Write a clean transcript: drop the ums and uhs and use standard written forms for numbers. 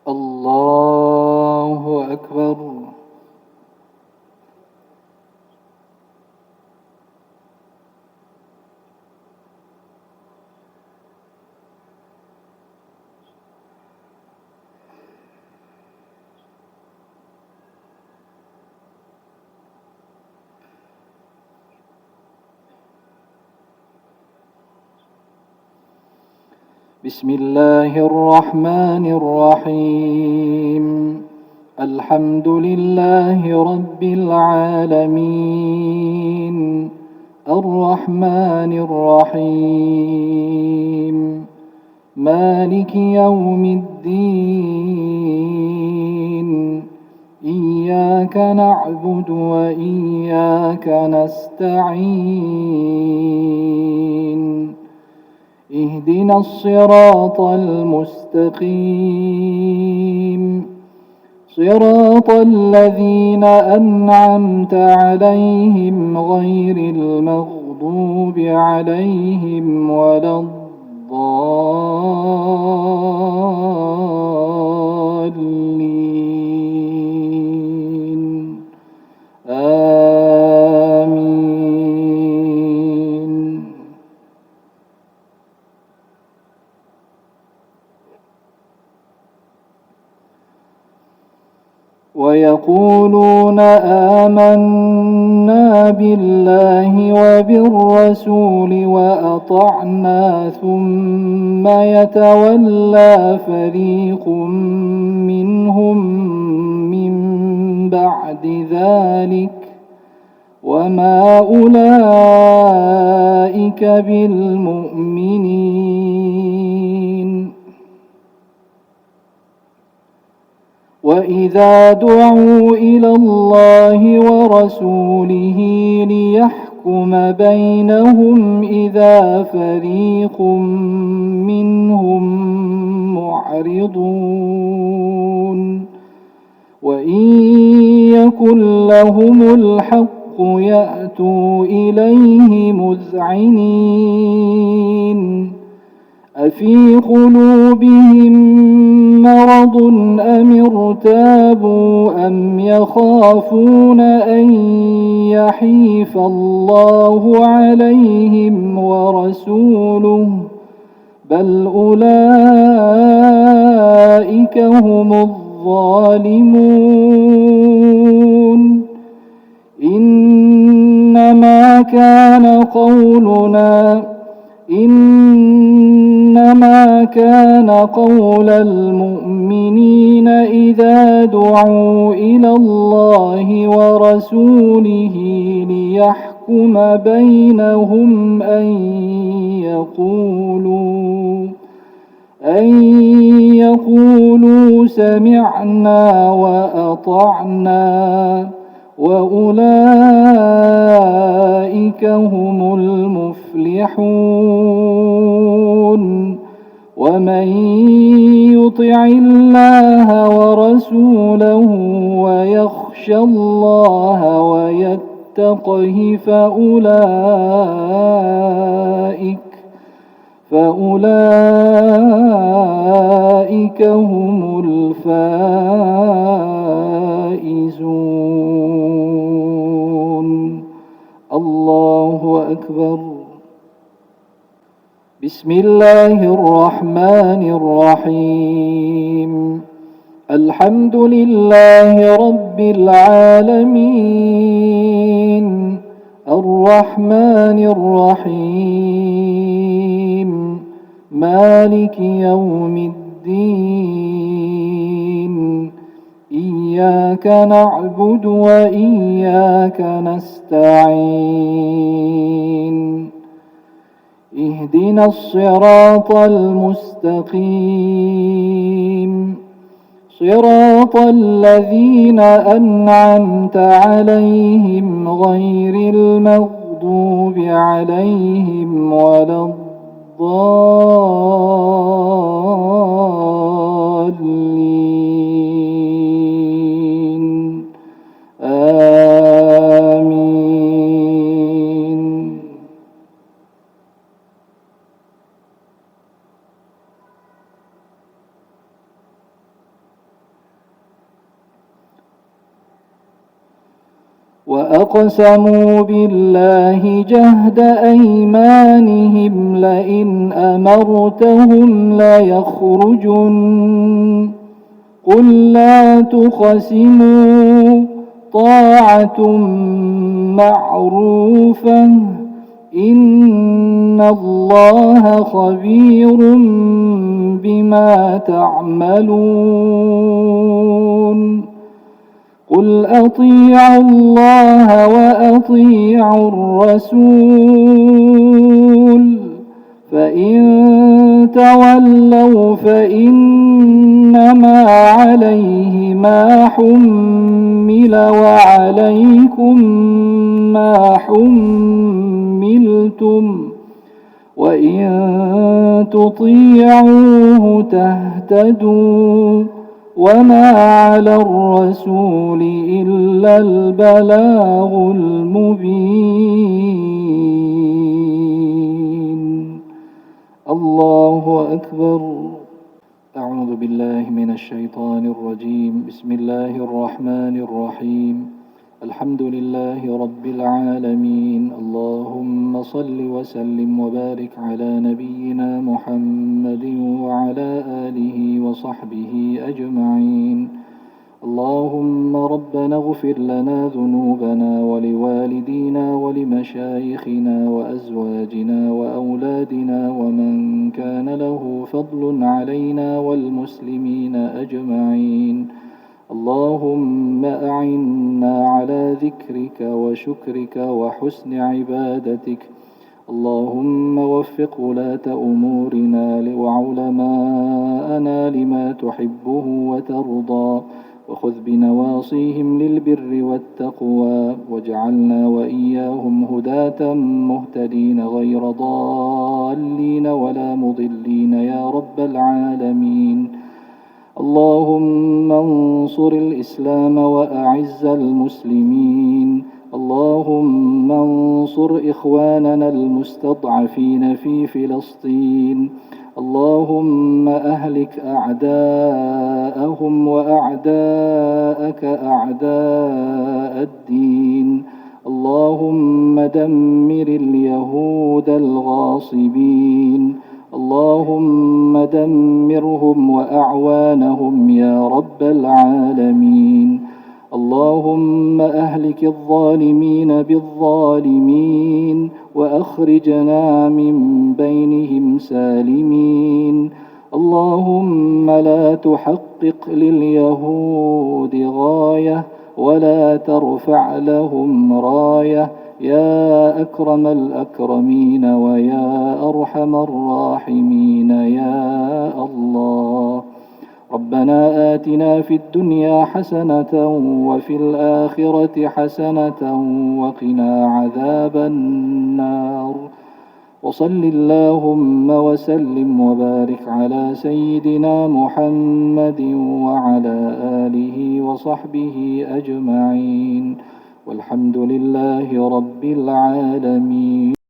الله أكبر. بسم الله الرحمن الرحيم. الحمد لله رب العالمين، الرحمن الرحيم، مالك يوم الدين. إياك نعبد وإياك نستعين. اهدنا الصراط المستقيم، صراط الذين أنعمت عليهم غير المغضوب عليهم ولا الضالين. آمين. ويقولون آمنا بالله وبالرسول وأطعنا ثم يتولى فريق منهم من بعد ذلك وما أولئك بالمؤمنين. وإذا دعوا إلى الله ورسوله ليحكم بينهم إذا فريق منهم معرضون. وإن يكن لهم الحق يأتوا إليه مذعنين. أفي قلوبهم مرض أم ارتابوا أم يخافون أن يحيف الله عليهم ورسوله بل أولئك هم الظالمون. إنما كان قول المؤمنين إذا دعوا إلى الله ورسوله ليحكم بينهم أن يقولوا سمعنا وأطعنا وأولئك هم المفلحون. ومن يطع الله ورسوله ويخشى الله ويتقه فأولئك هم الفائزون. الله أكبر. بسم الله الرحمن الرحيم. الحمد لله رب العالمين، الرحمن الرحيم، مالك يوم الدين. إياك نعبد وإياك نستعين. اهدنا الصراط المستقيم، صراط الذين أنعمت عليهم غير المغضوب عليهم ولا الضالين. آمين. وأقسموا بالله جهد أيمانهم لئن أمرتهم ليخرجن قل لا تقسموا طاعة معروفة إن الله خبير بما تعملون قل أطيعوا الله وأطيعوا الرسول فإن تولوا فإنما عليه ما حمل وعليكم ما حملتم وإن تطيعوه تهتدوا وما على الرسول إلا البلاغ المبين. الله أكبر. أعوذ بالله من الشيطان الرجيم. بسم الله الرحمن الرحيم. الحمد لله رب العالمين. اللهم صل وسلم وبارك على نبينا محمد وعلى آله وصحبه أجمعين. اللهم ربنا اغفر لنا ذنوبنا ولوالدينا ولمشايخنا وأزواجنا وأولادنا ومن كان له فضل علينا والمسلمين أجمعين. اللهم أعنا على ذكرك وشكرك وحسن عبادتك. اللهم وفق ولاة أمورنا وعلماءنا لما تحبه وترضى وخذ بنواصيهم للبر والتقوى واجعلنا وإياهم هداة مهتدين غير ضالين ولا مضلين يا رب العالمين. اللهم انصر الإسلام وأعز المسلمين. اللهم انصر إخواننا المستضعفين في فلسطين. اللهم أهلك أعداءهم وأعداءك أعداء الدين. اللهم دمر اليهود الغاصبين. اللهم دمرهم وأعوانهم يا رب العالمين. اللهم أهلك الظالمين بالظالمين وأخرجنا من بينهم سالمين. اللهم لا تحقق لليهود غاية ولا ترفع لهم راية يا أكرم الأكرمين ويا أرحم الراحمين يا الله. ربنا آتنا في الدنيا حسنة وفي الآخرة حسنة وقنا عذاب النار. وصل اللهم وسلم وبارك على سيدنا محمد وعلى آله وصحبه أجمعين والحمد لله رب العالمين.